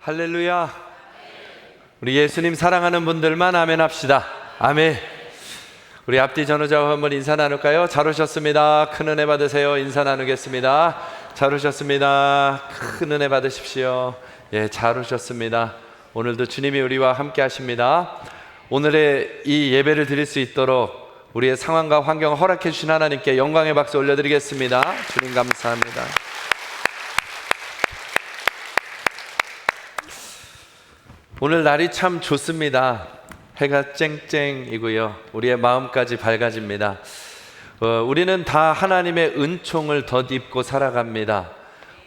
할렐루야. 우리 예수님 사랑하는 분들만 아멘 합시다. 아멘. 우리 앞뒤 전우자와 한번 인사 나눌까요? 잘 오셨습니다. 큰 은혜 받으세요. 인사 나누겠습니다. 잘 오셨습니다. 큰 은혜 받으십시오. 예, 잘 오셨습니다. 오늘도 주님이 우리와 함께 하십니다. 오늘의 이 예배를 드릴 수 있도록 우리의 상황과 환경을 허락해 주신 하나님께 영광의 박수 올려드리겠습니다. 주님 감사합니다. 오늘 날이 참 좋습니다. 해가 쨍쨍이고요. 우리의 마음까지 밝아집니다. 우리는 다 하나님의 은총을 덧입고 살아갑니다.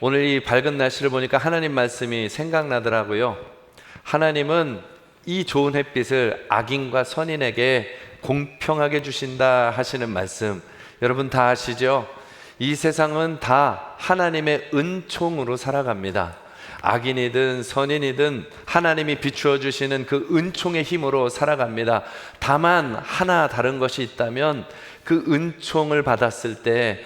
오늘 이 밝은 날씨를 보니까 하나님 말씀이 생각나더라고요. 하나님은 이 좋은 햇빛을 악인과 선인에게 공평하게 주신다 하시는 말씀, 여러분 다 아시죠? 이 세상은 다 하나님의 은총으로 살아갑니다. 악인이든 선인이든 하나님이 비추어 주시는 그 은총의 힘으로 살아갑니다. 다만 하나 다른 것이 있다면 그 은총을 받았을 때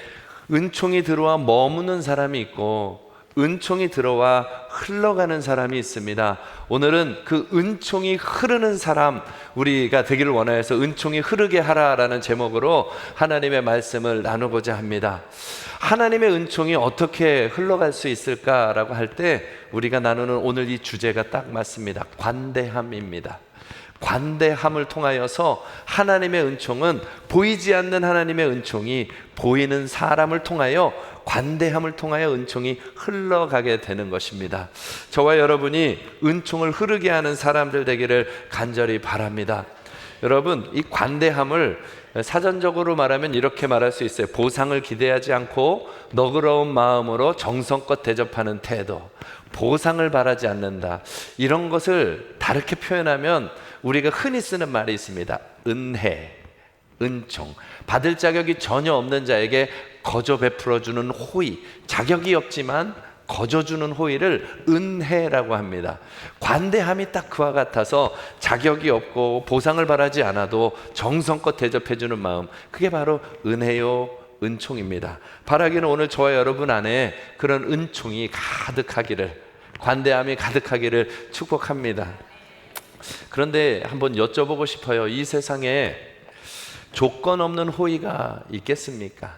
은총이 들어와 머무는 사람이 있고 은총이 들어와 흘러가는 사람이 있습니다. 오늘은 그 은총이 흐르는 사람 우리가 되기를 원하여서 은총이 흐르게 하라라는 제목으로 하나님의 말씀을 나누고자 합니다. 하나님의 은총이 어떻게 흘러갈 수 있을까라고 할 때 우리가 나누는 오늘 이 주제가 딱 맞습니다. 관대함입니다. 관대함을 통하여서 하나님의 은총은 보이지 않는 하나님의 은총이 보이는 사람을 통하여 관대함을 통하여 은총이 흘러가게 되는 것입니다. 저와 여러분이 은총을 흐르게 하는 사람들 되기를 간절히 바랍니다. 여러분, 이 관대함을 사전적으로 말하면 이렇게 말할 수 있어요. 보상을 기대하지 않고 너그러운 마음으로 정성껏 대접하는 태도, 보상을 바라지 않는다. 이런 것을 다르게 표현하면 우리가 흔히 쓰는 말이 있습니다. 은혜, 은총. 받을 자격이 전혀 없는 자에게 거저 베풀어주는 호의, 자격이 없지만 거저주는 호의를 은혜라고 합니다. 관대함이 딱 그와 같아서 자격이 없고 보상을 바라지 않아도 정성껏 대접해주는 마음, 그게 바로 은혜요 은총입니다. 바라기는 오늘 저와 여러분 안에 그런 은총이 가득하기를, 관대함이 가득하기를 축복합니다. 그런데 한번 여쭤보고 싶어요. 이 세상에 조건 없는 호의가 있겠습니까?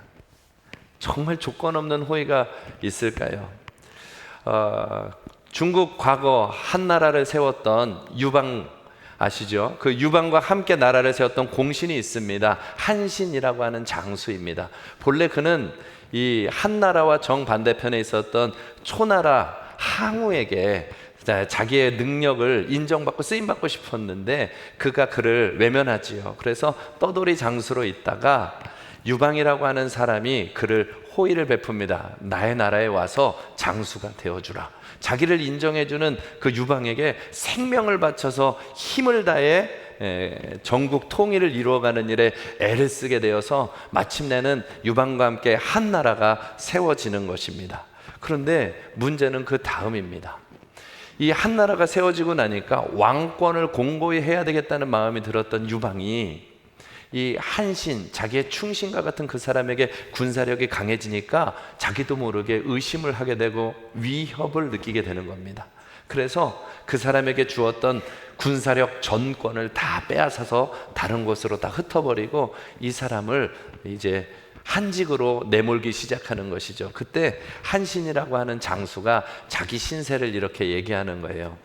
정말 조건 없는 호의가 있을까요? 중국 과거 한 나라를 세웠던 유방 아시죠? 그 유방과 함께 나라를 세웠던 공신이 있습니다. 한신이라고 하는 장수입니다. 본래 그는 이 한나라와 정반대편에 있었던 초나라 항우에게 자기의 능력을 인정받고 쓰임받고 싶었는데 그가 그를 외면하지요. 그래서 떠돌이 장수로 있다가 유방이라고 하는 사람이 그를 호의를 베풉니다. 나의 나라에 와서 장수가 되어주라. 자기를 인정해주는 그 유방에게 생명을 바쳐서 힘을 다해 전국 통일을 이루어가는 일에 애를 쓰게 되어서 마침내는 유방과 함께 한 나라가 세워지는 것입니다. 그런데 문제는 그 다음입니다. 이 한 나라가 세워지고 나니까 왕권을 공고히 해야 되겠다는 마음이 들었던 유방이 이 한신, 자기의 충신과 같은 그 사람에게 군사력이 강해지니까 자기도 모르게 의심을 하게 되고 위협을 느끼게 되는 겁니다. 그래서 그 사람에게 주었던 군사력 전권을 다 빼앗아서 다른 곳으로 다 흩어버리고 이 사람을 이제 한직으로 내몰기 시작하는 것이죠. 그때 한신이라고 하는 장수가 자기 신세를 이렇게 얘기하는 거예요.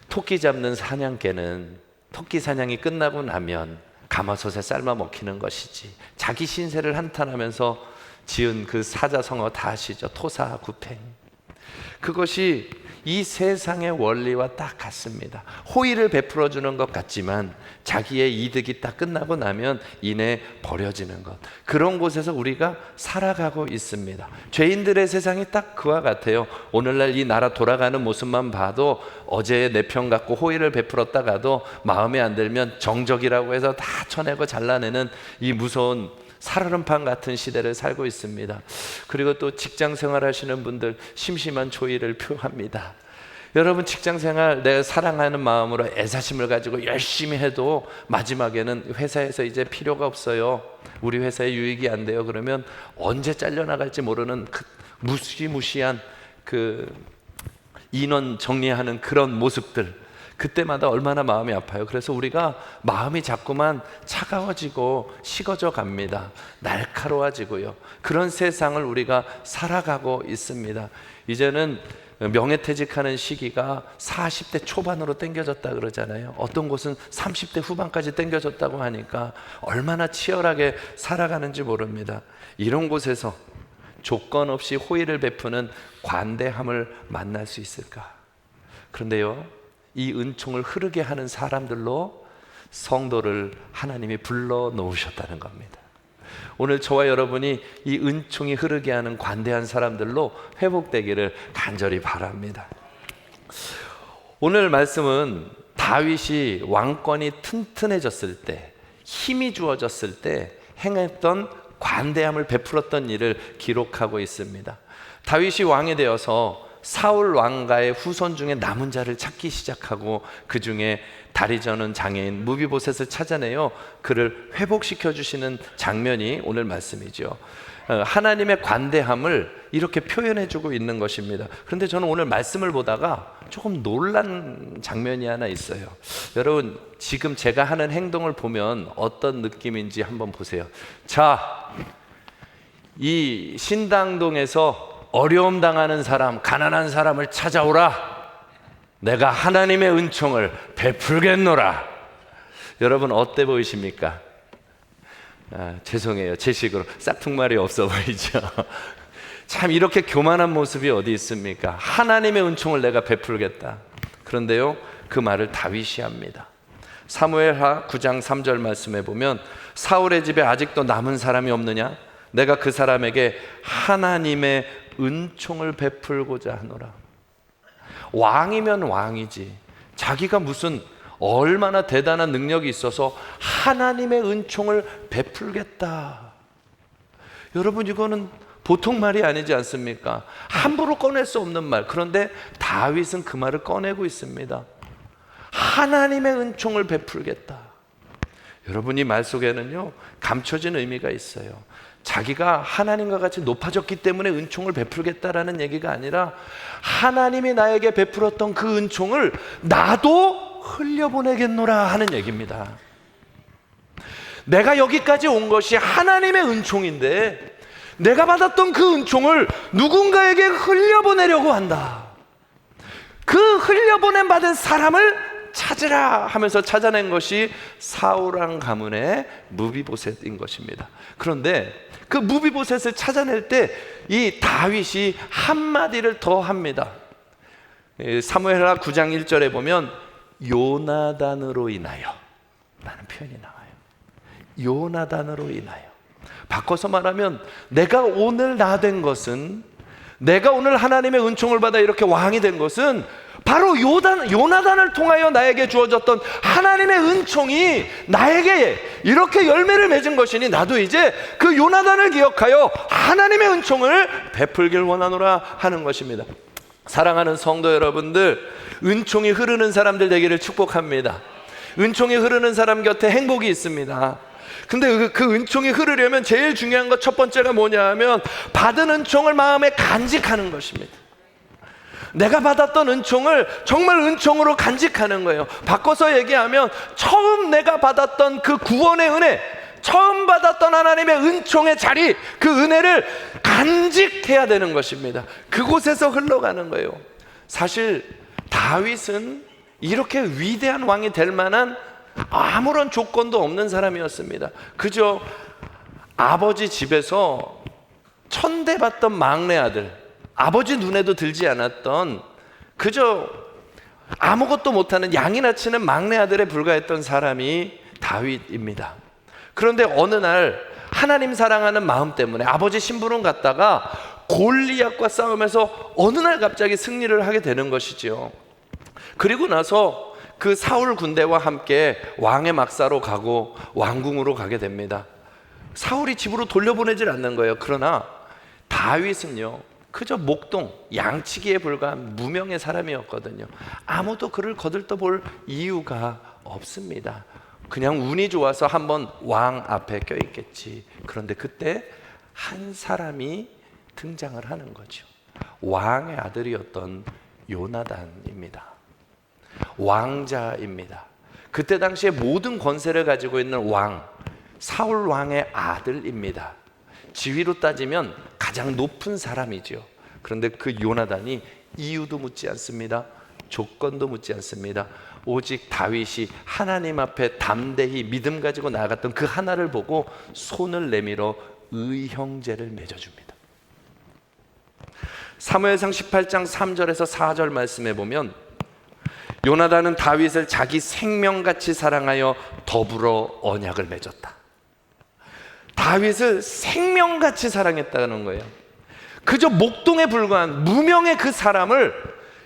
토끼 잡는 사냥개는 토끼 사냥이 끝나고 나면 가마솥에 삶아 먹히는 것이지, 자기 신세를 한탄하면서 지은 그 사자성어 다 아시죠? 토사구팽. 그것이 이 세상의 원리와 딱 같습니다. 호의를 베풀어 주는 것 같지만 자기의 이득이 딱 끝나고 나면 이내 버려지는 것, 그런 곳에서 우리가 살아가고 있습니다. 죄인들의 세상이 딱 그와 같아요. 오늘날 이 나라 돌아가는 모습만 봐도 어제의 내 편 갖고 호의를 베풀었다가도 마음에 안 들면 정적이라고 해서 다 쳐내고 잘라내는 이 무서운 살얼음판 같은 시대를 살고 있습니다. 그리고 또 직장 생활 하시는 분들 심심한 조의를 표합니다. 여러분, 직장 생활 내가 사랑하는 마음으로 애사심을 가지고 열심히 해도 마지막에는 회사에서 이제 필요가 없어요. 우리 회사에 유익이 안 돼요. 그러면 언제 잘려나갈지 모르는 그 무시무시한 그 인원 정리하는 그런 모습들, 그때마다 얼마나 마음이 아파요. 그래서 우리가 마음이 자꾸만 차가워지고 식어져 갑니다. 날카로워지고요. 그런 세상을 우리가 살아가고 있습니다. 이제는 명예퇴직하는 시기가 40대 초반으로 당겨졌다 그러잖아요. 어떤 곳은 30대 후반까지 당겨졌다고 하니까 얼마나 치열하게 살아가는지 모릅니다. 이런 곳에서 조건 없이 호의를 베푸는 관대함을 만날 수 있을까? 그런데요, 이 은총을 흐르게 하는 사람들로 성도를 하나님이 불러 놓으셨다는 겁니다. 오늘 저와 여러분이 이 은총이 흐르게 하는 관대한 사람들로 회복되기를 간절히 바랍니다. 오늘 말씀은 다윗이 왕권이 튼튼해졌을 때, 힘이 주어졌을 때 행했던 관대함을 베풀었던 일을 기록하고 있습니다. 다윗이 왕이 되어서 사울 왕가의 후손 중에 남은 자를 찾기 시작하고 그 중에 다리 저는 장애인 무비보셋을 찾아내요 그를 회복시켜 주시는 장면이 오늘 말씀이죠. 하나님의 관대함을 이렇게 표현해 주고 있는 것입니다. 그런데 저는 오늘 말씀을 보다가 조금 놀란 장면이 하나 있어요. 여러분, 지금 제가 하는 행동을 보면 어떤 느낌인지 한번 보세요. 자, 이 신당동에서 어려움 당하는 사람, 가난한 사람을 찾아오라. 내가 하나님의 은총을 베풀겠노라. 여러분, 어때 보이십니까? 죄송해요, 제 식으로 싹퉁말이 없어 보이죠? 참 이렇게 교만한 모습이 어디 있습니까? 하나님의 은총을 내가 베풀겠다. 그런데요, 그 말을 다윗이 합니다. 사무엘하 9장 3절 말씀에 보면 사울의 집에 아직도 남은 사람이 없느냐? 내가 그 사람에게 하나님의 은총을 베풀고자 하노라. 왕이면 왕이지, 자기가 무슨 얼마나 대단한 능력이 있어서 하나님의 은총을 베풀겠다. 여러분, 이거는 보통 말이 아니지 않습니까? 함부로 꺼낼 수 없는 말. 그런데 다윗은 그 말을 꺼내고 있습니다. 하나님의 은총을 베풀겠다. 여러분, 이 말 속에는요, 감춰진 의미가 있어요. 자기가 하나님과 같이 높아졌기 때문에 은총을 베풀겠다라는 얘기가 아니라 하나님이 나에게 베풀었던 그 은총을 나도 흘려보내겠노라 하는 얘기입니다. 내가 여기까지 온 것이 하나님의 은총인데 내가 받았던 그 은총을 누군가에게 흘려보내려고 한다. 그 흘려보냄 받은 사람을 찾으라 하면서 찾아낸 것이 사울왕 가문의 무비보셋인 것입니다. 그런데 그 무비보셋을 찾아낼 때 이 다윗이 한마디를 더 합니다. 사무엘하 9장 1절에 보면 요나단으로 인하여 라는 표현이 나와요. 요나단으로 인하여. 바꿔서 말하면 내가 오늘 나 된 것은, 내가 오늘 하나님의 은총을 받아 이렇게 왕이 된 것은 바로 요나단을 통하여 나에게 주어졌던 하나님의 은총이 나에게 이렇게 열매를 맺은 것이니 나도 이제 그 요나단을 기억하여 하나님의 은총을 베풀길 원하노라 하는 것입니다. 사랑하는 성도 여러분들, 은총이 흐르는 사람들 되기를 축복합니다. 은총이 흐르는 사람 곁에 행복이 있습니다. 근데 그 은총이 흐르려면 제일 중요한 것 첫 번째가 뭐냐 하면 받은 은총을 마음에 간직하는 것입니다. 내가 받았던 은총을 정말 은총으로 간직하는 거예요. 바꿔서 얘기하면 처음 내가 받았던 그 구원의 은혜, 처음 받았던 하나님의 은총의 자리, 그 은혜를 간직해야 되는 것입니다. 그곳에서 흘러가는 거예요. 사실 다윗은 이렇게 위대한 왕이 될 만한 아무런 조건도 없는 사람이었습니다. 그저 아버지 집에서 천대받던 막내 아들, 아버지 눈에도 들지 않았던 그저 아무것도 못하는 양이나 치는 막내 아들에 불과했던 사람이 다윗입니다. 그런데 어느 날 하나님 사랑하는 마음 때문에 아버지 심부름 갔다가 골리앗과 싸우면서 어느 날 갑자기 승리를 하게 되는 것이지요. 그리고 나서 그 사울 군대와 함께 왕의 막사로 가고 왕궁으로 가게 됩니다. 사울이 집으로 돌려보내질 않는 거예요. 그러나 다윗은요, 그저 목동, 양치기에 불과한 무명의 사람이었거든요. 아무도 그를 거들떠볼 이유가 없습니다. 그냥 운이 좋아서 한번 왕 앞에 껴있겠지. 그런데 그때 한 사람이 등장을 하는 거죠. 왕의 아들이었던 요나단입니다. 왕자입니다. 그때 당시에 모든 권세를 가지고 있는 왕, 사울 왕의 아들입니다. 지위로 따지면 가장 높은 사람이죠. 그런데 그 요나단이 이유도 묻지 않습니다. 조건도 묻지 않습니다. 오직 다윗이 하나님 앞에 담대히 믿음 가지고 나아갔던 그 하나를 보고 손을 내밀어 의형제를 맺어줍니다. 사무엘상 18장 3절에서 4절 말씀해 보면 요나단은 다윗을 자기 생명같이 사랑하여 더불어 언약을 맺었다. 다윗을 생명같이 사랑했다는 거예요. 그저 목동에 불과한 무명의 그 사람을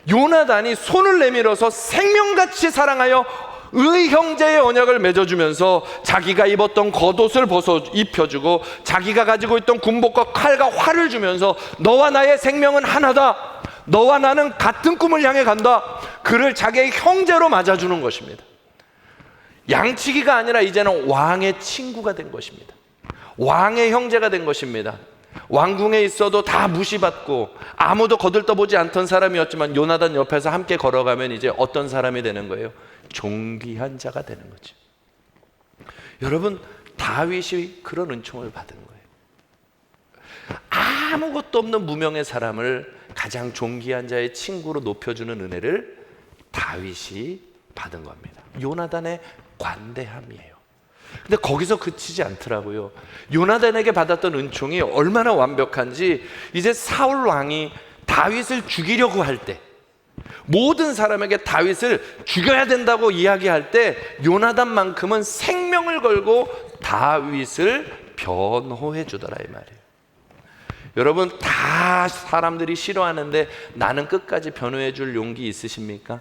요나단이 손을 내밀어서 생명같이 사랑하여 의형제의 언약을 맺어주면서 자기가 입었던 겉옷을 벗어 입혀주고 자기가 가지고 있던 군복과 칼과 활을 주면서 너와 나의 생명은 하나다, 너와 나는 같은 꿈을 향해 간다, 그를 자기의 형제로 맞아주는 것입니다. 양치기가 아니라 이제는 왕의 친구가 된 것입니다. 왕의 형제가 된 것입니다. 왕궁에 있어도 다 무시받고 아무도 거들떠보지 않던 사람이었지만 요나단 옆에서 함께 걸어가면 이제 어떤 사람이 되는 거예요? 존귀한 자가 되는 거죠. 여러분, 다윗이 그런 은총을 받은 거예요. 아무것도 없는 무명의 사람을 가장 존귀한 자의 친구로 높여주는 은혜를 다윗이 받은 겁니다. 요나단의 관대함이에요. 근데 거기서 그치지 않더라고요. 요나단에게 받았던 은총이 얼마나 완벽한지 이제 사울 왕이 다윗을 죽이려고 할 때, 모든 사람에게 다윗을 죽여야 된다고 이야기할 때 요나단만큼은 생명을 걸고 다윗을 변호해 주더라 이 말이에요. 여러분, 다 사람들이 싫어하는데 나는 끝까지 변호해 줄 용기 있으십니까?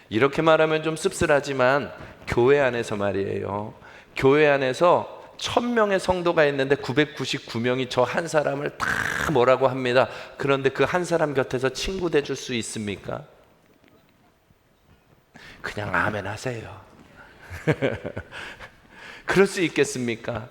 이렇게 말하면 좀 씁쓸하지만 교회 안에서 말이에요, 교회 안에서 1000명의 성도가 있는데 999명이 저 한 사람을 다 뭐라고 합니다. 그런데 그 한 사람 곁에서 친구 돼줄 수 있습니까? 그냥 아멘 하세요. 그럴 수 있겠습니까?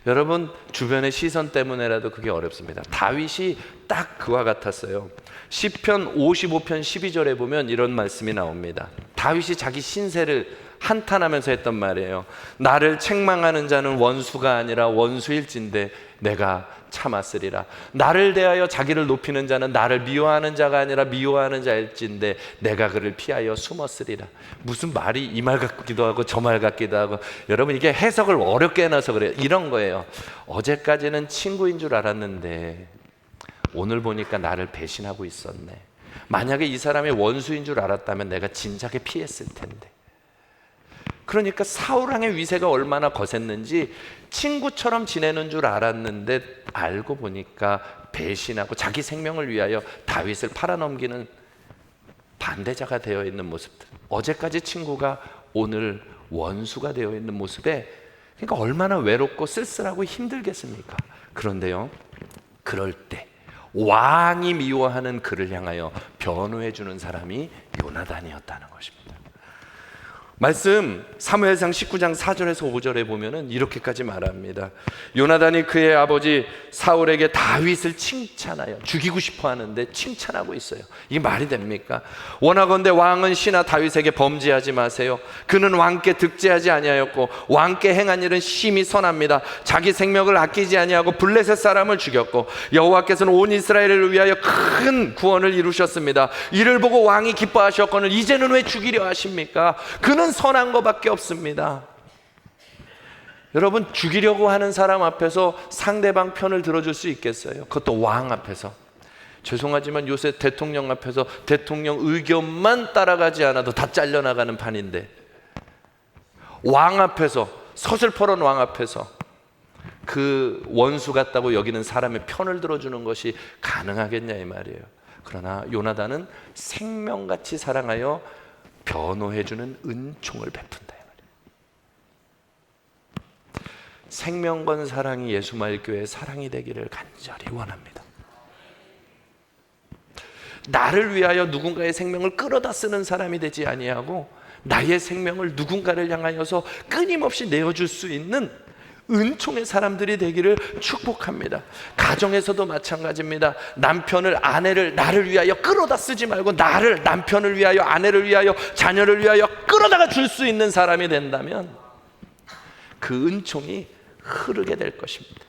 여러분, 주변의 시선 때문에라도 그게 어렵습니다. 다윗이 딱 그와 같았어요. 시편 55편 12절에 보면 이런 말씀이 나옵니다. 다윗이 자기 신세를 한탄하면서 했던 말이에요. 나를 책망하는 자는 원수가 아니라 원수일진데 내가 참았으리라. 나를 대하여 자기를 높이는 자는 나를 미워하는 자가 아니라 미워하는 자일진데 내가 그를 피하여 숨었으리라. 무슨 말이 이 말 같기도 하고 저 말 같기도 하고, 여러분 이게 해석을 어렵게 해놔서 그래요. 이런 거예요. 어제까지는 친구인 줄 알았는데 오늘 보니까 나를 배신하고 있었네. 만약에 이 사람이 원수인 줄 알았다면 내가 진작에 피했을 텐데. 그러니까 사울왕의 위세가 얼마나 거셌는지 친구처럼 지내는 줄 알았는데 알고 보니까 배신하고 자기 생명을 위하여 다윗을 팔아넘기는 반대자가 되어 있는 모습들. 어제까지 친구가 오늘 원수가 되어 있는 모습에, 그러니까 얼마나 외롭고 쓸쓸하고 힘들겠습니까? 그런데요, 그럴 때 왕이 미워하는 그를 향하여 변호해 주는 사람이 요나단이었다는 것입니다. 말씀 사무엘상 19장 4절에서 5절에 보면은 이렇게까지 말합니다. 요나단이 그의 아버지 사울에게 다윗을 칭찬하여, 죽이고 싶어 하는데 칭찬하고 있어요. 이게 말이 됩니까? 원하건대 왕은 시나 다윗에게 범죄하지 마세요. 그는 왕께 득죄하지 아니하였고 왕께 행한 일은 심히 선합니다. 자기 생명을 아끼지 아니하고 블레셋 사람을 죽였고 여호와께서는 온 이스라엘을 위하여 큰 구원을 이루셨습니다. 이를 보고 왕이 기뻐하셨거늘 이제는 왜 죽이려 하십니까? 그는 선한 것밖에 없습니다. 여러분, 죽이려고 하는 사람 앞에서 상대방 편을 들어줄 수 있겠어요? 그것도 왕 앞에서. 죄송하지만 요새 대통령 앞에서 대통령 의견만 따라가지 않아도 다 잘려나가는 판인데, 왕 앞에서, 서슬퍼런 왕 앞에서 그 원수 같다고 여기는 사람의 편을 들어주는 것이 가능하겠냐 이 말이에요. 그러나 요나단은 생명같이 사랑하여 변호해주는 은총을 베푼다 이 말이에요. 생명 건 사랑이 예수마을교회의 사랑이 되기를 간절히 원합니다. 나를 위하여 누군가의 생명을 끌어다 쓰는 사람이 되지 아니하고 나의 생명을 누군가를 향하여서 끊임없이 내어줄 수 있는 은총의 사람들이 되기를 축복합니다. 가정에서도 마찬가지입니다. 남편을, 아내를 나를 위하여 끌어다 쓰지 말고 나를, 남편을 위하여, 아내를 위하여, 자녀를 위하여 끌어다가 줄 수 있는 사람이 된다면 그 은총이 흐르게 될 것입니다.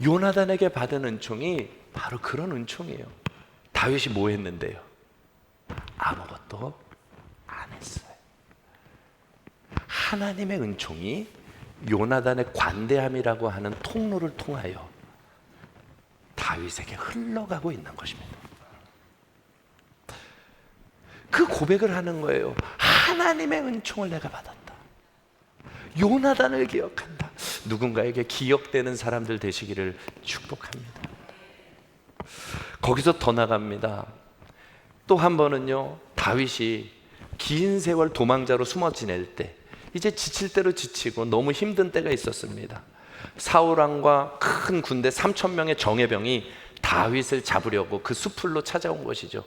요나단에게 받은 은총이 바로 그런 은총이에요. 다윗이 뭐 했는데요? 아무것도 안 했어요. 하나님의 은총이 요나단의 관대함이라고 하는 통로를 통하여 다윗에게 흘러가고 있는 것입니다. 그 고백을 하는 거예요. 하나님의 은총을 내가 받았다. 요나단을 기억한다. 누군가에게 기억되는 사람들 되시기를 축복합니다. 거기서 더 나갑니다. 또 한 번은요, 다윗이 긴 세월 도망자로 숨어 지낼 때, 이제 지칠 대로 지치고 너무 힘든 때가 있었습니다. 사울왕과 큰 군대 3,000명의 정예병이 다윗을 잡으려고 그 숲으로 찾아온 것이죠.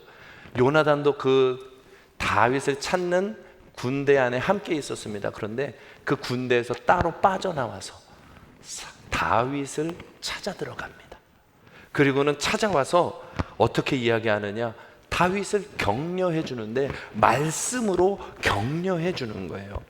요나단도 그 다윗을 찾는 군대 안에 함께 있었습니다. 그런데 그 군대에서 따로 빠져나와서 다윗을 찾아 들어갑니다. 그리고는 찾아와서 어떻게 이야기하느냐, 다윗을 격려해 주는데 말씀으로 격려해 주는 거예요.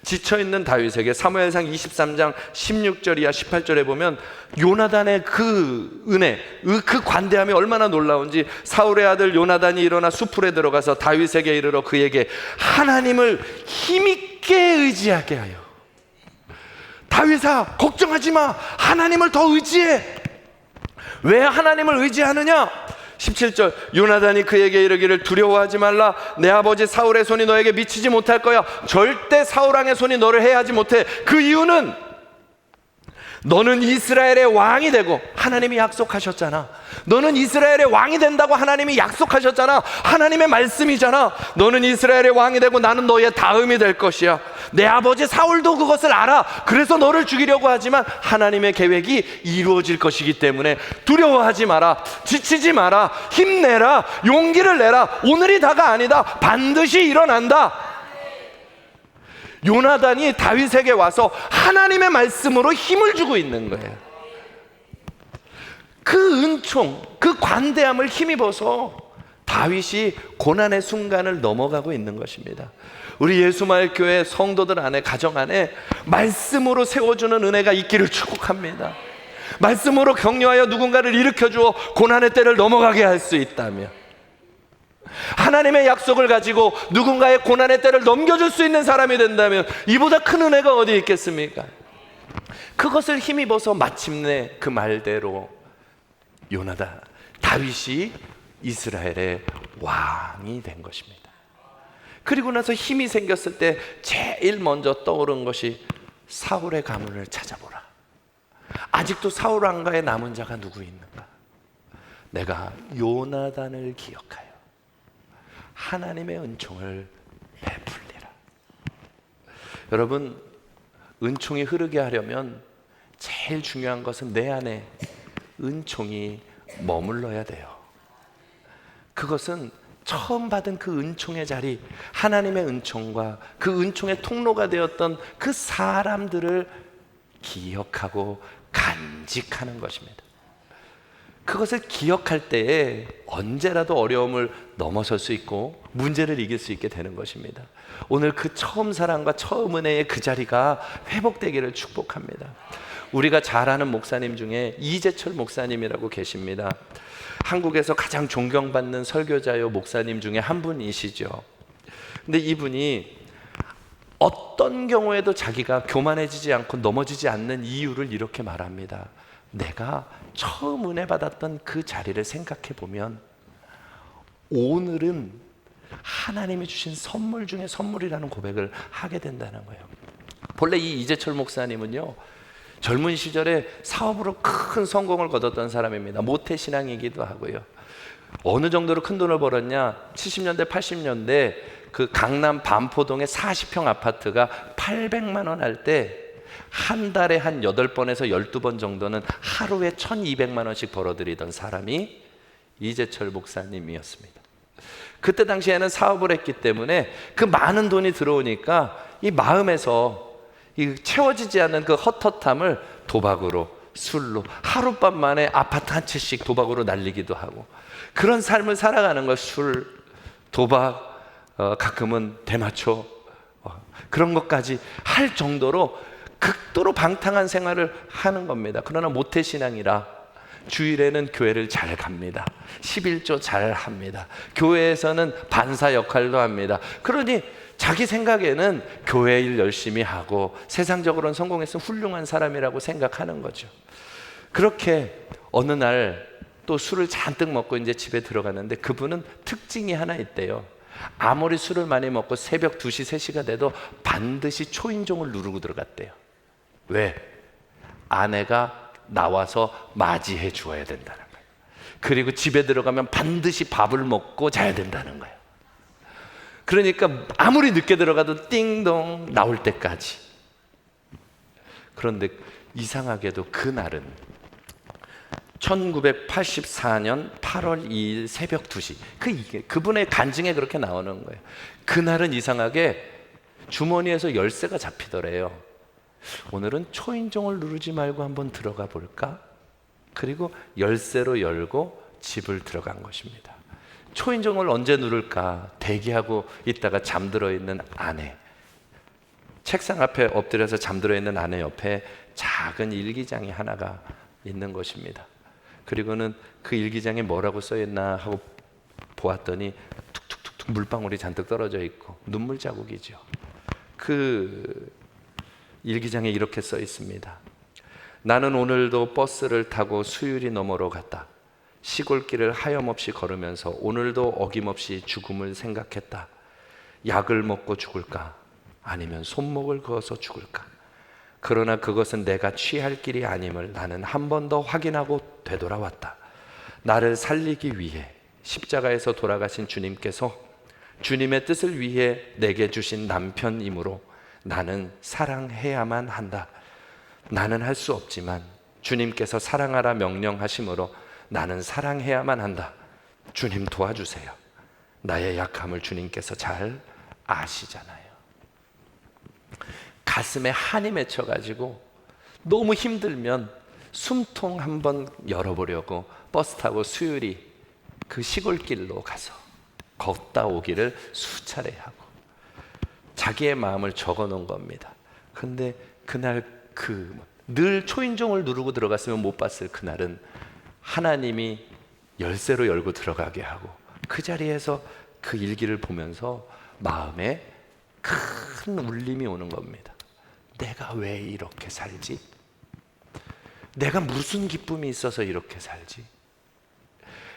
지쳐있는 다윗에게 사무엘상 23장 16절 이하 18절에 보면 요나단의 그 은혜, 그 관대함이 얼마나 놀라운지, 사울의 아들 요나단이 일어나 수풀에 들어가서 다윗에게 이르러 그에게 하나님을 힘있게 의지하게 하여, 다윗아 걱정하지 마, 하나님을 더 의지해. 왜 하나님을 의지하느냐? 17절, 요나단이 그에게 이르기를 두려워하지 말라. 내 아버지 사울의 손이 너에게 미치지 못할 거야. 절대 사울왕의 손이 너를 해하지 못해. 그 이유는 너는 이스라엘의 왕이 되고, 하나님이 약속하셨잖아. 너는 이스라엘의 왕이 된다고 하나님이 약속하셨잖아. 하나님의 말씀이잖아. 너는 이스라엘의 왕이 되고 나는 너의 다음이 될 것이야. 내 아버지 사울도 그것을 알아. 그래서 너를 죽이려고 하지만 하나님의 계획이 이루어질 것이기 때문에 두려워하지 마라. 지치지 마라. 힘내라. 용기를 내라. 오늘이 다가 아니다. 반드시 일어난다. 요나단이 다윗에게 와서 하나님의 말씀으로 힘을 주고 있는 거예요. 그 은총, 그 관대함을 힘입어서 다윗이 고난의 순간을 넘어가고 있는 것입니다. 우리 예수마을교회 성도들 안에, 가정 안에 말씀으로 세워주는 은혜가 있기를 축복합니다. 말씀으로 격려하여 누군가를 일으켜주어 고난의 때를 넘어가게 할 수 있다면, 하나님의 약속을 가지고 누군가의 고난의 때를 넘겨줄 수 있는 사람이 된다면 이보다 큰 은혜가 어디 있겠습니까? 그것을 힘입어서 마침내 그 말대로 다윗이 이스라엘의 왕이 된 것입니다. 그리고 나서 힘이 생겼을 때 제일 먼저 떠오른 것이 사울의 가문을 찾아보라. 아직도 사울 왕가에 남은 자가 누구 있는가? 내가 요나단을 기억하여 하나님의 은총을 베풀리라. 여러분, 은총이 흐르게 하려면 제일 중요한 것은 내 안에 은총이 머물러야 돼요. 그것은 처음 받은 그 은총의 자리, 하나님의 은총과 그 은총의 통로가 되었던 그 사람들을 기억하고 간직하는 것입니다. 그것을 기억할 때에 언제라도 어려움을 넘어설 수 있고 문제를 이길 수 있게 되는 것입니다. 오늘 그 처음 사랑과 처음 은혜의 그 자리가 회복되기를 축복합니다. 우리가 잘 아는 목사님 중에 이재철 목사님이라고 계십니다. 한국에서 가장 존경받는 설교자요 목사님 중에 한 분이시죠. 근데 이분이 어떤 경우에도 자기가 교만해지지 않고 넘어지지 않는 이유를 이렇게 말합니다. 내가 처음 은혜 받았던 그 자리를 생각해 보면 오늘은 하나님이 주신 선물 중에 선물이라는 고백을 하게 된다는 거예요. 본래 이 이재철 목사님은요, 젊은 시절에 사업으로 큰 성공을 거뒀던 사람입니다. 모태신앙이기도 하고요. 어느 정도로 큰 돈을 벌었냐? 70년대 80년대 그 강남 반포동의 40평 아파트가 800만 원 할 때 한 달에 한 8번에서 12번 정도는 하루에 1200만 원씩 벌어들이던 사람이 이재철 목사님이었습니다. 그때 당시에는 사업을 했기 때문에 그 많은 돈이 들어오니까 이 마음에서 이 채워지지 않는 그 헛헛함을 도박으로, 술로, 하룻밤 만에 아파트 한 채씩 도박으로 날리기도 하고, 그런 삶을 살아가는 거. 술, 도박, 가끔은 대마초, 그런 것까지 할 정도로 극도로 방탕한 생활을 하는 겁니다. 그러나 모태신앙이라 주일에는 교회를 잘 갑니다. 11조 잘 합니다. 교회에서는 반사 역할도 합니다. 그러니 자기 생각에는 교회 일 열심히 하고 세상적으로는 성공했으면 훌륭한 사람이라고 생각하는 거죠. 그렇게 어느 날 또 술을 잔뜩 먹고 이제 집에 들어가는데, 그분은 특징이 하나 있대요. 아무리 술을 많이 먹고 새벽 2시, 3시가 돼도 반드시 초인종을 누르고 들어갔대요. 왜? 아내가 나와서 맞이해 주어야 된다는 거예요. 그리고 집에 들어가면 반드시 밥을 먹고 자야 된다는 거예요. 그러니까 아무리 늦게 들어가도 띵동 나올 때까지. 그런데 이상하게도 그날은 1984년 8월 2일 새벽 2시, 그분의 간증에 그렇게 나오는 거예요. 그날은 이상하게 주머니에서 열쇠가 잡히더래요. 오늘은 초인종을 누르지 말고 한번 들어가 볼까? 그리고 열쇠로 열고 집을 들어간 것입니다. 초인종을 언제 누를까 대기하고 있다가 잠들어 있는 아내, 책상 앞에 엎드려서 잠들어 있는 아내 옆에 작은 일기장이 하나가 있는 것입니다. 그리고는 그 일기장에 뭐라고 써있나 하고 보았더니 툭툭툭툭 물방울이 잔뜩 떨어져 있고 눈물 자국이죠. 그 일기장에 이렇게 써 있습니다. 나는 오늘도 버스를 타고 수유리 너머로 갔다. 시골길을 하염없이 걸으면서 오늘도 어김없이 죽음을 생각했다. 약을 먹고 죽을까? 아니면 손목을 그어서 죽을까? 그러나 그것은 내가 취할 길이 아님을 나는 한 번 더 확인하고 되돌아왔다. 나를 살리기 위해 십자가에서 돌아가신 주님께서 주님의 뜻을 위해 내게 주신 남편이므로 나는 사랑해야만 한다. 나는 할 수 없지만 주님께서 사랑하라 명령하심으로 나는 사랑해야만 한다. 주님 도와주세요. 나의 약함을 주님께서 잘 아시잖아요. 가슴에 한이 맺혀가지고 너무 힘들면 숨통 한번 열어보려고 버스 타고 수유리 그 시골길로 가서 걷다 오기를 수차례 하고 자기의 마음을 적어놓은 겁니다. 근데 그날 늘 초인종을 누르고 들어갔으면 못 봤을 그날은 하나님이 열쇠로 열고 들어가게 하고 그 자리에서 그 일기를 보면서 마음에 큰 울림이 오는 겁니다. 내가 왜 이렇게 살지? 내가 무슨 기쁨이 있어서 이렇게 살지?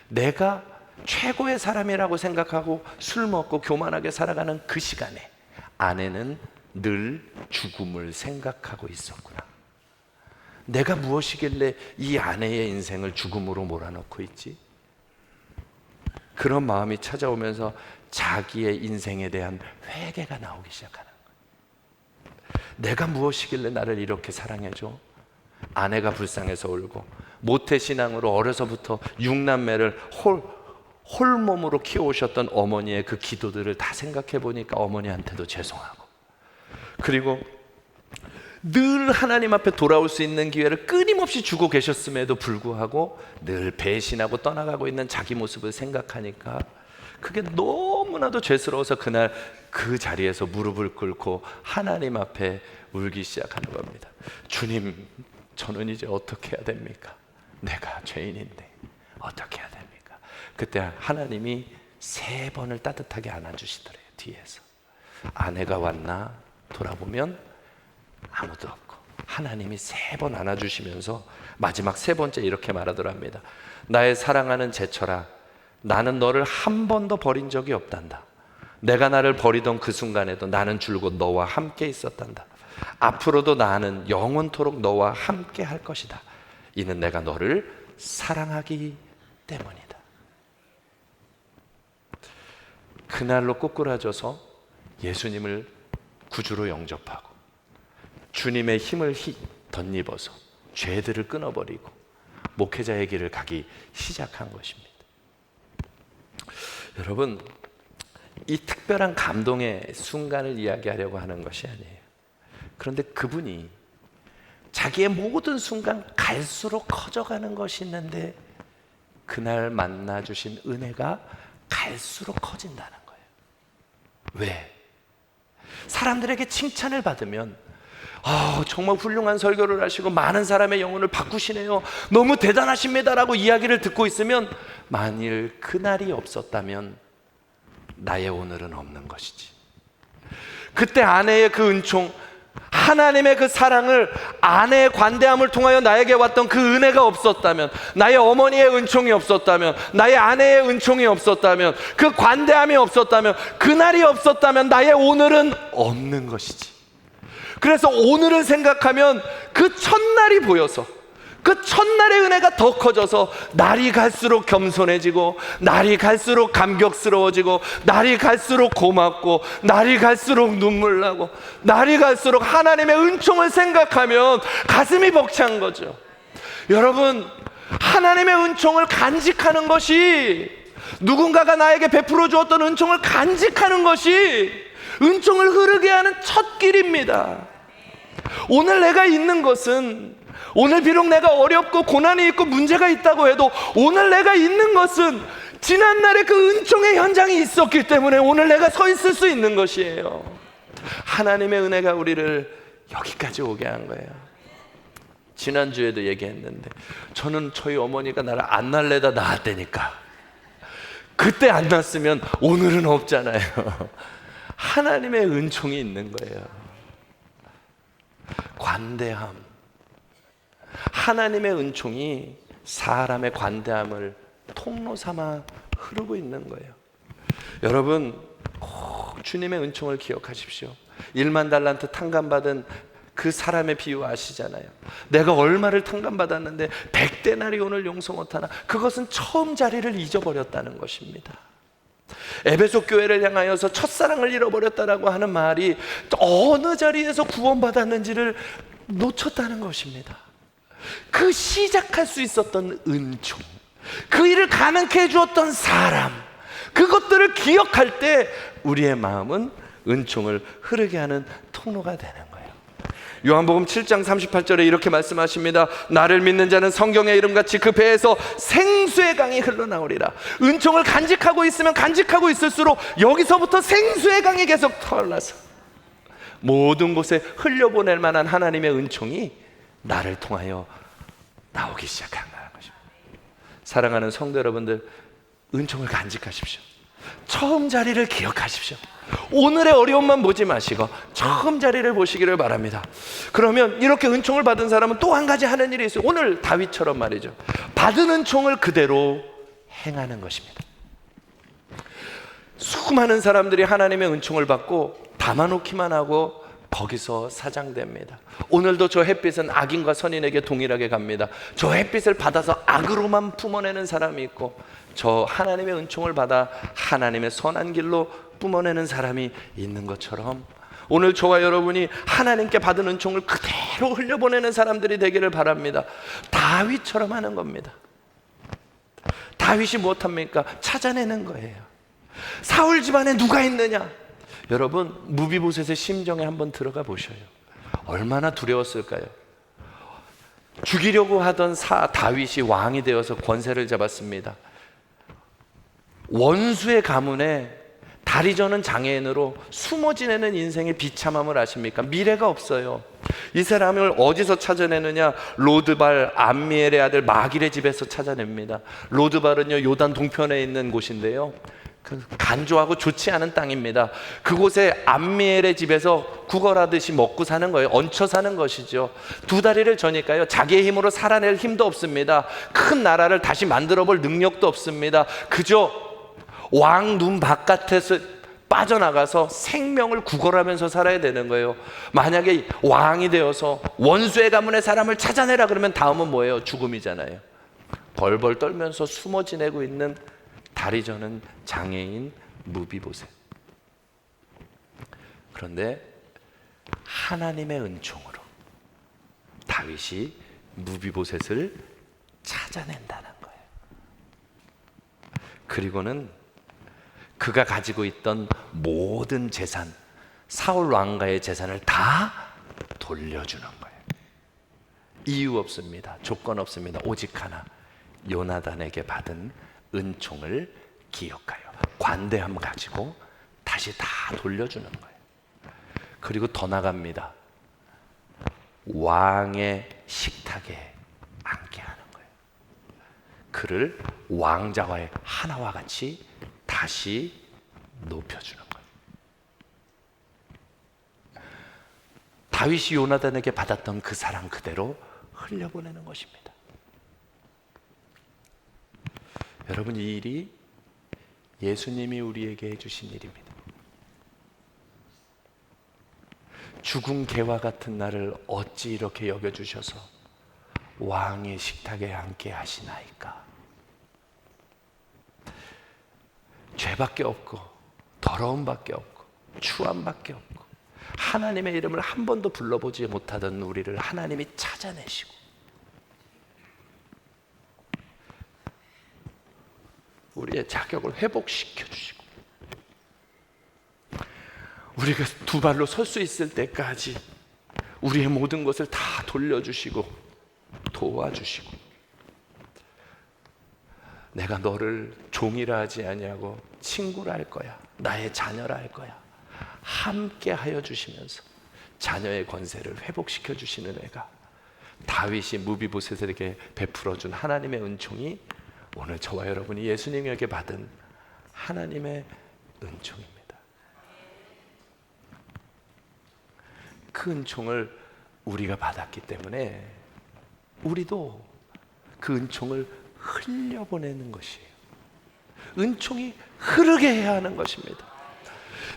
내가 최고의 사람이라고 생각하고 술 먹고 교만하게 살아가는 그 시간에 아내는 늘 죽음을 생각하고 있었구나. 내가 무엇이길래 이 아내의 인생을 죽음으로 몰아넣고 있지? 그런 마음이 찾아오면서 자기의 인생에 대한 회개가 나오기 시작하는 거예요. 내가 무엇이길래 나를 이렇게 사랑해줘? 아내가 불쌍해서 울고, 모태신앙으로 어려서부터 6남매를 홀몸으로 키워오셨던 어머니의 그 기도들을 다 생각해 보니까 어머니한테도 죄송하고, 그리고 늘 하나님 앞에 돌아올 수 있는 기회를 끊임없이 주고 계셨음에도 불구하고 늘 배신하고 떠나가고 있는 자기 모습을 생각하니까 그게 너무나도 죄스러워서 그날 그 자리에서 무릎을 꿇고 하나님 앞에 울기 시작하는 겁니다. 주님, 저는 이제 어떻게 해야 됩니까? 내가 죄인인데 어떻게 해야 됩니까? 그때 하나님이 3번을 따뜻하게 안아주시더래요. 뒤에서 아내가 왔나 돌아보면 아무도 없고, 하나님이 3번 안아주시면서 마지막 3번째 이렇게 말하더랍니다. 나의 사랑하는 제철아, 나는 너를 한 번도 버린 적이 없단다. 내가 나를 버리던 그 순간에도 나는 줄곧 너와 함께 있었단다. 앞으로도 나는 영원토록 너와 함께 할 것이다. 이는 내가 너를 사랑하기 때문이다. 그날로 꼬꾸라져서 예수님을 구주로 영접하고 주님의 힘을 덧입어서 죄들을 끊어버리고 목회자의 길을 가기 시작한 것입니다. 여러분, 이 특별한 감동의 순간을 이야기하려고 하는 것이 아니에요. 그런데 그분이 자기의 모든 순간 갈수록 커져가는 것이 있는데 그날 만나주신 은혜가 갈수록 커진다는 거예요. 왜? 사람들에게 칭찬을 받으면 정말 훌륭한 설교를 하시고 많은 사람의 영혼을 바꾸시네요, 너무 대단하십니다라고 이야기를 듣고 있으면 만일 그날이 없었다면 나의 오늘은 없는 것이지. 그때 아내의 그 은총, 하나님의 그 사랑을, 아내의 관대함을 통하여 나에게 왔던 그 은혜가 없었다면, 나의 어머니의 은총이 없었다면, 나의 아내의 은총이 없었다면, 그 관대함이 없었다면, 그날이 없었다면 나의 오늘은 없는 것이지. 그래서 오늘을 생각하면 그 첫날이 보여서, 그 첫날의 은혜가 더 커져서 날이 갈수록 겸손해지고, 날이 갈수록 감격스러워지고, 날이 갈수록 고맙고, 날이 갈수록 눈물 나고, 날이 갈수록 하나님의 은총을 생각하면 가슴이 벅찬 거죠. 여러분, 하나님의 은총을 간직하는 것이, 누군가가 나에게 베풀어 주었던 은총을 간직하는 것이 은총을 흐르게 하는 첫 길입니다. 오늘 내가 있는 것은, 오늘 비록 내가 어렵고 고난이 있고 문제가 있다고 해도 오늘 내가 있는 것은 지난날에 그 은총의 현장이 있었기 때문에 오늘 내가 서 있을 수 있는 것이에요. 하나님의 은혜가 우리를 여기까지 오게 한 거예요. 지난주에도 얘기했는데, 저는 저희 어머니가 나를 안 날래다 낳았다니까. 그때 안 낳았으면 오늘은 없잖아요. 하나님의 은총이 있는 거예요. 관대함, 하나님의 은총이 사람의 관대함을 통로 삼아 흐르고 있는 거예요. 여러분, 꼭 주님의 은총을 기억하십시오. 1만 달란트 탕감받은 그 사람의 비유 아시잖아요. 내가 얼마를 탕감받았는데 100데나리온을 용서 못하나? 그것은 처음 자리를 잊어버렸다는 것입니다. 에베소 교회를 향하여서 첫사랑을 잃어버렸다라고 하는 말이 어느 자리에서 구원받았는지를 놓쳤다는 것입니다. 그 시작할 수 있었던 은총, 그 일을 가능케 해주었던 사람, 그것들을 기억할 때 우리의 마음은 은총을 흐르게 하는 통로가 되는 거예요. 요한복음 7장 38절에 이렇게 말씀하십니다. 나를 믿는 자는 성경의 이름같이 그 배에서 생수의 강이 흘러나오리라. 은총을 간직하고 있으면 간직하고 있을수록 여기서부터 생수의 강이 계속 터올라서 모든 곳에 흘려보낼 만한 하나님의 은총이 나를 통하여 나오기 시작한다는 것입니다. 사랑하는 성도 여러분들, 은총을 간직하십시오. 처음 자리를 기억하십시오. 오늘의 어려움만 보지 마시고 처음 자리를 보시기를 바랍니다. 그러면 이렇게 은총을 받은 사람은 또 한 가지 하는 일이 있어요. 오늘 다윗처럼 말이죠. 받은 은총을 그대로 행하는 것입니다. 수많은 사람들이 하나님의 은총을 받고 담아놓기만 하고 거기서 사장됩니다. 오늘도 저 햇빛은 악인과 선인에게 동일하게 갑니다. 저 햇빛을 받아서 악으로만 품어내는 사람이 있고, 저 하나님의 은총을 받아 하나님의 선한 길로 뿜어내는 사람이 있는 것처럼 오늘 저와 여러분이 하나님께 받은 은총을 그대로 흘려보내는 사람들이 되기를 바랍니다. 다윗처럼 하는 겁니다. 다윗이 무엇합니까? 찾아내는 거예요. 사울 집안에 누가 있느냐? 여러분, 무비보셋의 심정에 한번 들어가 보셔요. 얼마나 두려웠을까요? 죽이려고 하던 다윗이 왕이 되어서 권세를 잡았습니다. 원수의 가문에 다리 저는 장애인으로 숨어 지내는 인생의 비참함을 아십니까? 미래가 없어요. 이 사람을 어디서 찾아내느냐? 로드발 암미엘의 아들 마길의 집에서 찾아냅니다. 로드발은요, 요단 동편에 있는 곳인데요, 간조하고 좋지 않은 땅입니다. 그곳에 암미엘의 집에서 구걸하듯이 먹고 사는 거예요. 얹혀 사는 것이죠. 두 다리를 저니까요, 자기의 힘으로 살아낼 힘도 없습니다. 큰 나라를 다시 만들어 볼 능력도 없습니다. 그저 왕 눈 바깥에서 빠져나가서 생명을 구걸하면서 살아야 되는 거예요. 만약에 왕이 되어서 원수의 가문의 사람을 찾아내라 그러면 다음은 뭐예요? 죽음이잖아요. 벌벌 떨면서 숨어 지내고 있는 다리 저는 장애인 무비보셋. 그런데 하나님의 은총으로 다윗이 무비보셋을 찾아낸다는 거예요. 그리고는 그가 가지고 있던 모든 재산, 사울 왕가의 재산을 다 돌려주는 거예요. 이유 없습니다. 조건 없습니다. 오직 하나, 요나단에게 받은 은총을 기억하여 관대함 가지고 다시 다 돌려주는 거예요. 그리고 더 나갑니다. 왕의 식탁에 앉게 하는 거예요. 그를 왕자와의 하나와 같이 다시 높여주는 거예요. 다윗이 요나단에게 받았던 그 사랑 그대로 흘려보내는 것입니다. 여러분, 이 일이 예수님이 우리에게 해주신 일입니다. 죽은 개와 같은 나를 어찌 이렇게 여겨주셔서 왕의 식탁에 앉게 하시나이까. 죄밖에 없고 더러움밖에 없고 추함밖에 없고 하나님의 이름을 한 번도 불러보지 못하던 우리를 하나님이 찾아내시고 우리의 자격을 회복시켜 주시고 우리가 두 발로 설 수 있을 때까지 우리의 모든 것을 다 돌려주시고 도와주시고, 내가 너를 종이라 하지 아니하고 친구라 할 거야, 나의 자녀라 할 거야, 함께 하여 주시면서 자녀의 권세를 회복시켜 주시는 애가 다윗이 무비보셋에게 베풀어 준 하나님의 은총이 오늘 저와 여러분이 예수님에게 받은 하나님의 은총입니다. 그 은총을 우리가 받았기 때문에 우리도 그 은총을 흘려보내는 것이에요. 은총이 흐르게 해야 하는 것입니다.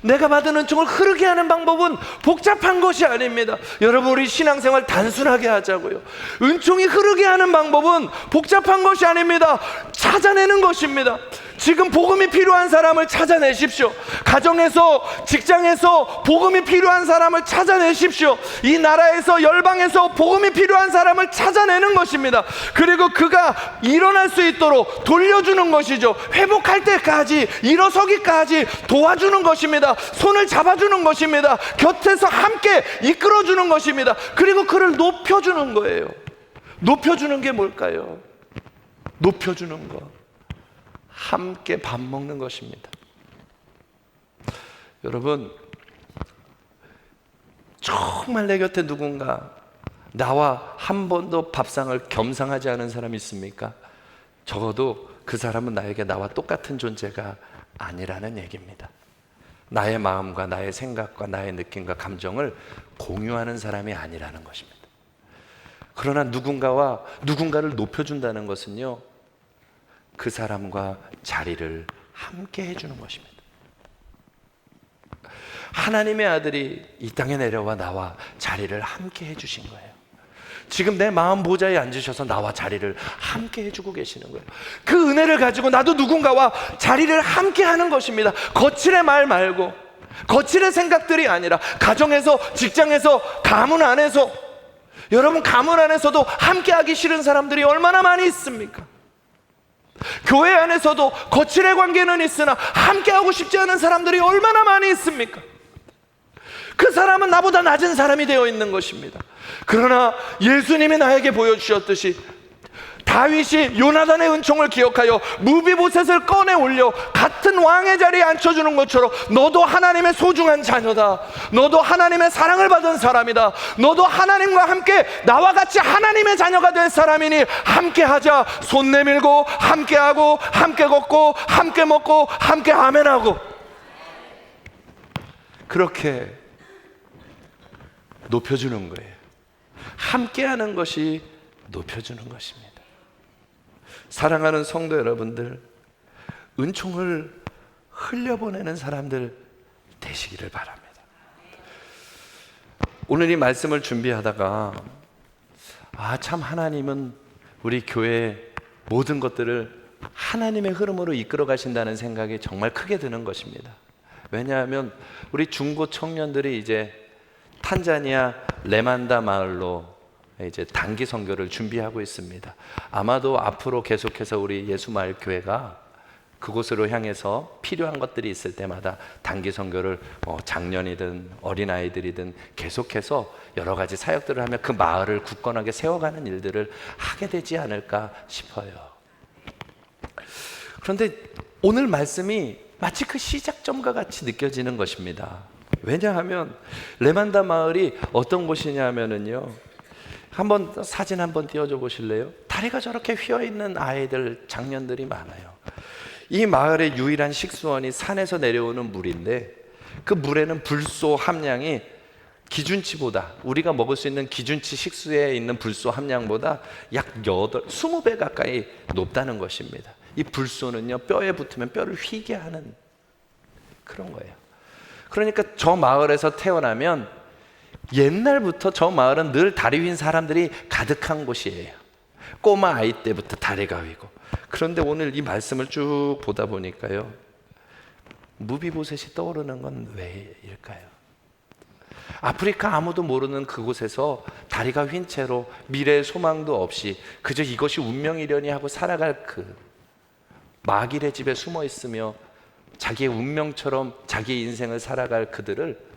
내가 받은 은총을 흐르게 하는 방법은 복잡한 것이 아닙니다. 여러분, 우리 신앙생활 단순하게 하자고요. 은총이 흐르게 하는 방법은 복잡한 것이 아닙니다. 찾아내는 것입니다. 지금 복음이 필요한 사람을 찾아내십시오. 가정에서, 직장에서 복음이 필요한 사람을 찾아내십시오. 이 나라에서, 열방에서 복음이 필요한 사람을 찾아내는 것입니다. 그리고 그가 일어날 수 있도록 돌려주는 것이죠. 회복할 때까지, 일어서기까지 도와주는 것입니다. 손을 잡아주는 것입니다. 곁에서 함께 이끌어주는 것입니다. 그리고 그를 높여주는 거예요. 높여주는 게 뭘까요? 높여주는 것, 함께 밥 먹는 것입니다. 여러분, 정말 내 곁에 누군가 나와 한 번도 밥상을 겸상하지 않은 사람이 있습니까? 적어도 그 사람은 나에게 나와 똑같은 존재가 아니라는 얘기입니다. 나의 마음과 나의 생각과 나의 느낌과 감정을 공유하는 사람이 아니라는 것입니다. 그러나 누군가를 높여준다는 것은요, 그 사람과 자리를 함께 해주는 것입니다. 하나님의 아들이 이 땅에 내려와 나와 자리를 함께 해주신 거예요. 지금 내 마음 보좌에 앉으셔서 나와 자리를 함께 해주고 계시는 거예요. 그 은혜를 가지고 나도 누군가와 자리를 함께 하는 것입니다. 거칠의 말 말고, 거칠의 생각들이 아니라, 가정에서, 직장에서, 가문 안에서, 여러분 가문 안에서도 함께 하기 싫은 사람들이 얼마나 많이 있습니까? 교회 안에서도 거칠의 관계는 있으나 함께 하고 싶지 않은 사람들이 얼마나 많이 있습니까? 그 사람은 나보다 낮은 사람이 되어 있는 것입니다. 그러나 예수님이 나에게 보여주셨듯이 다윗이 요나단의 은총을 기억하여 무비보셋을 꺼내 올려 같은 왕의 자리에 앉혀주는 것처럼 너도 하나님의 소중한 자녀다, 너도 하나님의 사랑을 받은 사람이다, 너도 하나님과 함께 나와 같이 하나님의 자녀가 될 사람이니 함께 하자. 손 내밀고 함께 하고, 함께 걷고, 함께 먹고, 함께 아멘하고, 그렇게 높여주는 거예요. 함께 하는 것이 높여주는 것입니다. 사랑하는 성도 여러분들, 은총을 흘려보내는 사람들 되시기를 바랍니다. 오늘 이 말씀을 준비하다가 참 하나님은 우리 교회의 모든 것들을 하나님의 흐름으로 이끌어 가신다는 생각이 정말 크게 드는 것입니다. 왜냐하면 우리 중고 청년들이 이제 탄자니아 레만다 마을로 이제 단기 선교를 준비하고 있습니다. 아마도 앞으로 계속해서 우리 예수마을 교회가 그곳으로 향해서 필요한 것들이 있을 때마다 단기 선교를 장년이든 어린아이들이든 계속해서 여러 가지 사역들을 하며 그 마을을 굳건하게 세워가는 일들을 하게 되지 않을까 싶어요. 그런데 오늘 말씀이 마치 그 시작점과 같이 느껴지는 것입니다. 왜냐하면 레만다 마을이 어떤 곳이냐면요, 한번 사진 한번 띄워줘 보실래요? 다리가 저렇게 휘어있는 아이들, 장년들이 많아요. 이 마을의 유일한 식수원이 산에서 내려오는 물인데, 그 물에는 불소 함량이 기준치보다, 우리가 먹을 수 있는 기준치 식수에 있는 불소 함량보다 약 20배 가까이 높다는 것입니다. 이 불소는요, 뼈에 붙으면 뼈를 휘게 하는 그런 거예요. 그러니까 저 마을에서 태어나면 옛날부터 저 마을은 늘 다리 휜 사람들이 가득한 곳이에요. 꼬마 아이 때부터 다리가 휘고. 그런데 오늘 이 말씀을 쭉 보다 보니까요, 무비보셋이 떠오르는 건 왜일까요? 아프리카 아무도 모르는 그곳에서 다리가 휜 채로 미래의 소망도 없이 그저 이것이 운명이려니 하고 살아갈 그 마길의 집에 숨어 있으며 자기의 운명처럼 자기의 인생을 살아갈 그들을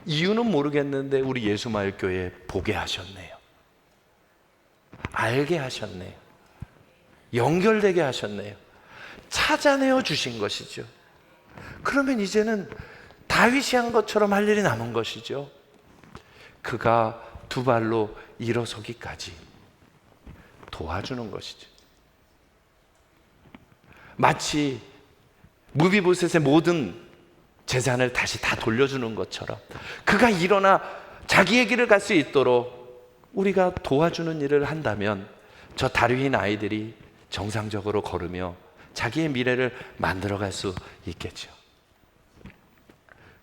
이유는 모르겠는데 우리 예수마을교회에 보게 하셨네요. 알게 하셨네요. 연결되게 하셨네요. 찾아내어 주신 것이죠. 그러면 이제는 다윗이 한 것처럼 할 일이 남은 것이죠. 그가 두 발로 일어서기까지 도와주는 것이죠. 마치 무비보셋의 모든 재산을 다시 다 돌려주는 것처럼 그가 일어나 자기의 길을 갈 수 있도록 우리가 도와주는 일을 한다면 저 다리 휜 아이들이 정상적으로 걸으며 자기의 미래를 만들어갈 수 있겠죠.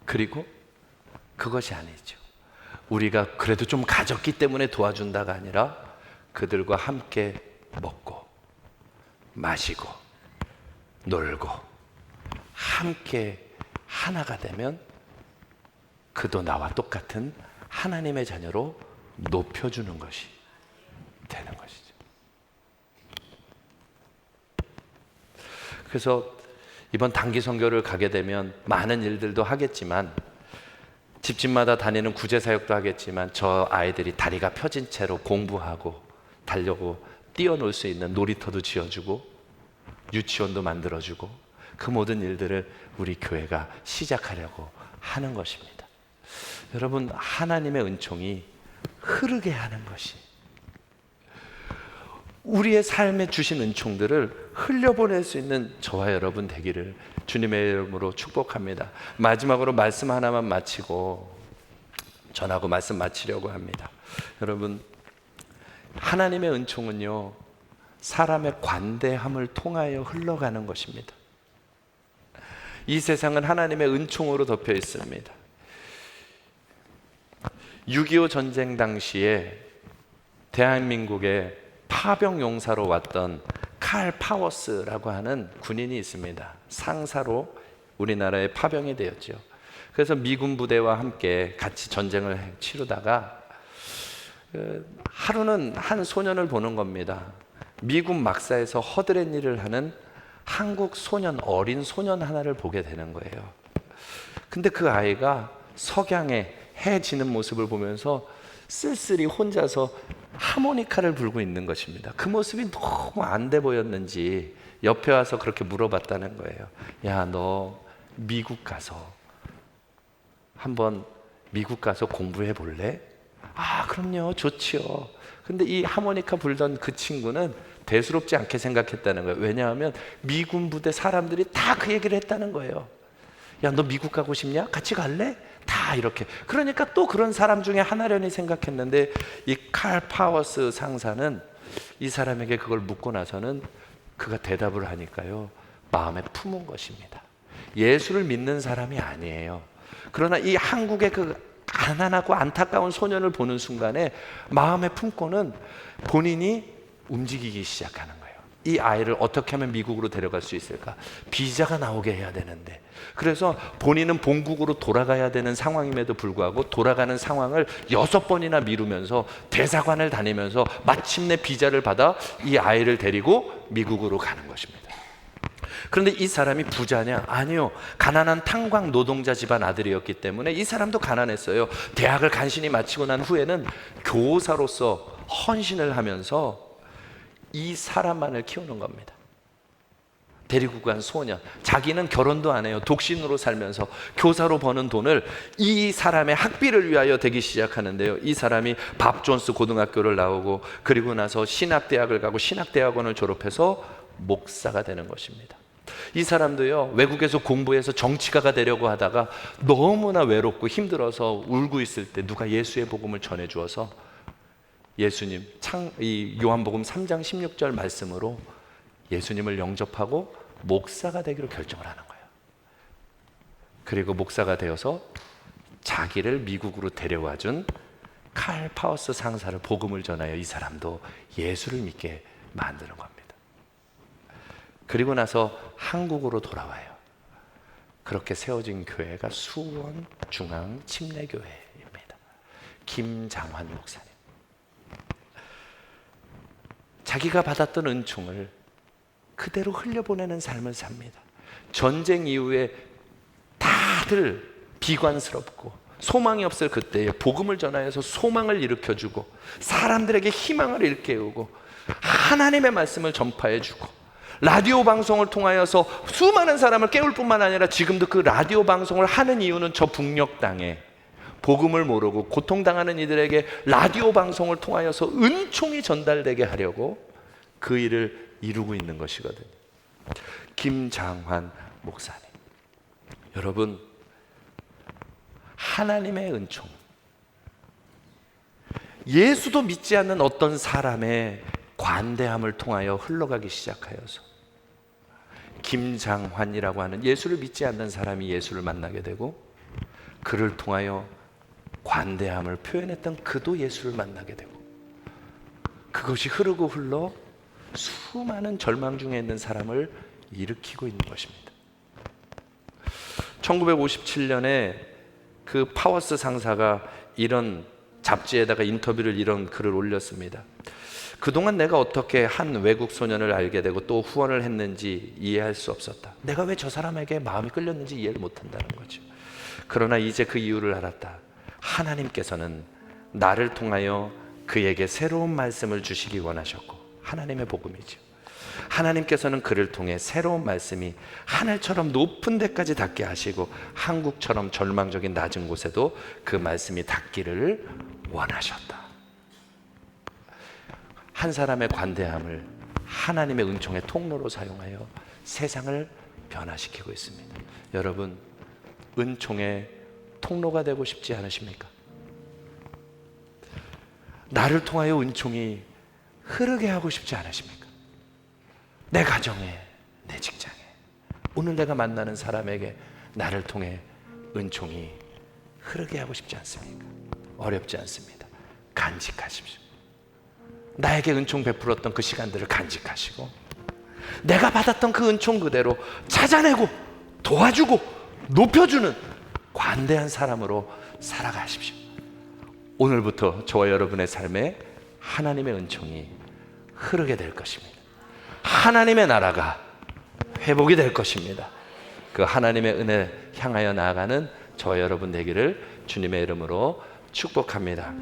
그리고 그것이 아니죠. 우리가 그래도 좀 가졌기 때문에 도와준다가 아니라 그들과 함께 먹고 마시고 놀고 함께 하나가 되면 그도 나와 똑같은 하나님의 자녀로 높여주는 것이 되는 것이죠. 그래서 이번 단기 선교를 가게 되면 많은 일들도 하겠지만, 집집마다 다니는 구제사역도 하겠지만, 저 아이들이 다리가 펴진 채로 공부하고 달려고 뛰어놀 수 있는 놀이터도 지어주고 유치원도 만들어주고 그 모든 일들을 우리 교회가 시작하려고 하는 것입니다. 여러분, 하나님의 은총이 흐르게 하는 것이, 우리의 삶에 주신 은총들을 흘려보낼 수 있는 저와 여러분 되기를 주님의 이름으로 축복합니다. 마지막으로 말씀 하나만 마치고 전하고 말씀 마치려고 합니다. 여러분, 하나님의 은총은요, 사람의 관대함을 통하여 흘러가는 것입니다. 이 세상은 하나님의 은총으로 덮여 있습니다. 6.25 전쟁 당시에 대한민국에 파병 용사로 왔던 칼 파워스라고 하는 군인이 있습니다. 상사로 우리나라에 파병이 되었죠. 그래서 미군 부대와 함께 같이 전쟁을 치르다가 하루는 한 소년을 보는 겁니다. 미군 막사에서 허드렛 일을 하는 한국 소년, 어린 소년 하나를 보게 되는 거예요. 근데 그 아이가 석양에 해 지는 모습을 보면서 쓸쓸히 혼자서 하모니카를 불고 있는 것입니다. 그 모습이 너무 안 돼 보였는지 옆에 와서 그렇게 물어봤다는 거예요. 야, 너 미국 가서 한번 미국 가서 공부해 볼래? 아, 그럼요, 좋지요. 근데 이 하모니카 불던 그 친구는 대수롭지 않게 생각했다는 거예요. 왜냐하면 미군 부대 사람들이 다 그 얘기를 했다는 거예요. 야, 너 미국 가고 싶냐? 같이 갈래? 다 이렇게. 그러니까 또 그런 사람 중에 하나려니 생각했는데, 이 칼 파워스 상사는 이 사람에게 그걸 묻고 나서는 그가 대답을 하니까요, 마음에 품은 것입니다. 예수를 믿는 사람이 아니에요. 그러나 이 한국의 그 가난하고 안타까운 소년을 보는 순간에 마음에 품고는 본인이 움직이기 시작하는 거예요. 이 아이를 어떻게 하면 미국으로 데려갈 수 있을까? 비자가 나오게 해야 되는데, 그래서 본인은 본국으로 돌아가야 되는 상황임에도 불구하고 돌아가는 상황을 6번이나 미루면서 대사관을 다니면서 마침내 비자를 받아 이 아이를 데리고 미국으로 가는 것입니다. 그런데 이 사람이 부자냐? 아니요. 가난한 탄광 노동자 집안 아들이었기 때문에 이 사람도 가난했어요. 대학을 간신히 마치고 난 후에는 교사로서 헌신을 하면서 이 사람만을 키우는 겁니다. 데리고 간 소년, 자기는 결혼도 안 해요. 독신으로 살면서 교사로 버는 돈을 이 사람의 학비를 위하여 대기 시작하는데요. 이 사람이 밥 존스 고등학교를 나오고 그리고 나서 신학대학을 가고 신학대학원을 졸업해서 목사가 되는 것입니다. 이 사람도요, 외국에서 공부해서 정치가가 되려고 하다가 너무나 외롭고 힘들어서 울고 있을 때 누가 예수의 복음을 전해 주어서 예수님, 이 요한복음 3장 16절 말씀으로 예수님을 영접하고 목사가 되기로 결정을 하는 거예요. 그리고 목사가 되어서 자기를 미국으로 데려와 준 칼 파워스 상사를 복음을 전하여 이 사람도 예수를 믿게 만드는 겁니다. 그리고 나서 한국으로 돌아와요. 그렇게 세워진 교회가 수원 중앙 침례교회입니다. 김장환 목사님. 자기가 받았던 은총을 그대로 흘려보내는 삶을 삽니다. 전쟁 이후에 다들 비관스럽고 소망이 없을 그때에 복음을 전하여서 소망을 일으켜주고 사람들에게 희망을 일깨우고 하나님의 말씀을 전파해주고 라디오 방송을 통하여서 수많은 사람을 깨울 뿐만 아니라 지금도 그 라디오 방송을 하는 이유는 저 북녘 땅에 복음을 모르고 고통당하는 이들에게 라디오 방송을 통하여서 은총이 전달되게 하려고 그 일을 이루고 있는 것이거든요. 김장환 목사님. 여러분, 하나님의 은총, 예수도 믿지 않는 어떤 사람의 관대함을 통하여 흘러가기 시작하여서 김장환이라고 하는 예수를 믿지 않는 사람이 예수를 만나게 되고 그를 통하여 관대함을 표현했던 그도 예수를 만나게 되고 그것이 흐르고 흘러 수많은 절망 중에 있는 사람을 일으키고 있는 것입니다. 1957년에 그 파워스 상사가 이런 잡지에다가 인터뷰를 이런 글을 올렸습니다. 그동안 내가 어떻게 한 외국 소년을 알게 되고 또 후원을 했는지 이해할 수 없었다. 내가 왜 저 사람에게 마음이 끌렸는지 이해를 못한다는 거죠. 그러나 이제 그 이유를 알았다. 하나님께서는 나를 통하여 그에게 새로운 말씀을 주시기 원하셨고 하나님의 복음이죠. 하나님께서는 그를 통해 새로운 말씀이 하늘처럼 높은 데까지 닿게 하시고 한국처럼 절망적인 낮은 곳에도 그 말씀이 닿기를 원하셨다. 한 사람의 관대함을 하나님의 은총의 통로로 사용하여 세상을 변화시키고 있습니다. 여러분, 은총의 통로가 되고 싶지 않으십니까? 나를 통하여 은총이 흐르게 하고 싶지 않으십니까? 내 가정에, 내 직장에, 오늘 내가 만나는 사람에게 나를 통해 은총이 흐르게 하고 싶지 않습니까? 어렵지 않습니다. 간직하십시오. 나에게 은총 베풀었던 그 시간들을 간직하시고 내가 받았던 그 은총 그대로 찾아내고 도와주고 높여주는 관대한 사람으로 살아가십시오. 오늘부터 저와 여러분의 삶에 하나님의 은총이 흐르게 될 것입니다. 하나님의 나라가 회복이 될 것입니다. 그 하나님의 은혜를 향하여 나아가는 저와 여러분 되기를 주님의 이름으로 축복합니다.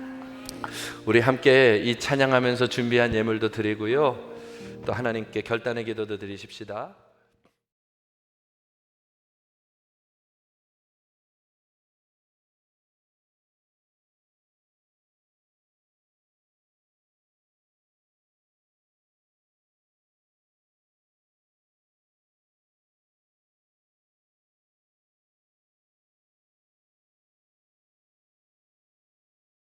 우리 함께 이 찬양하면서 준비한 예물도 드리고요, 또 하나님께 결단의 기도도 드리십시다.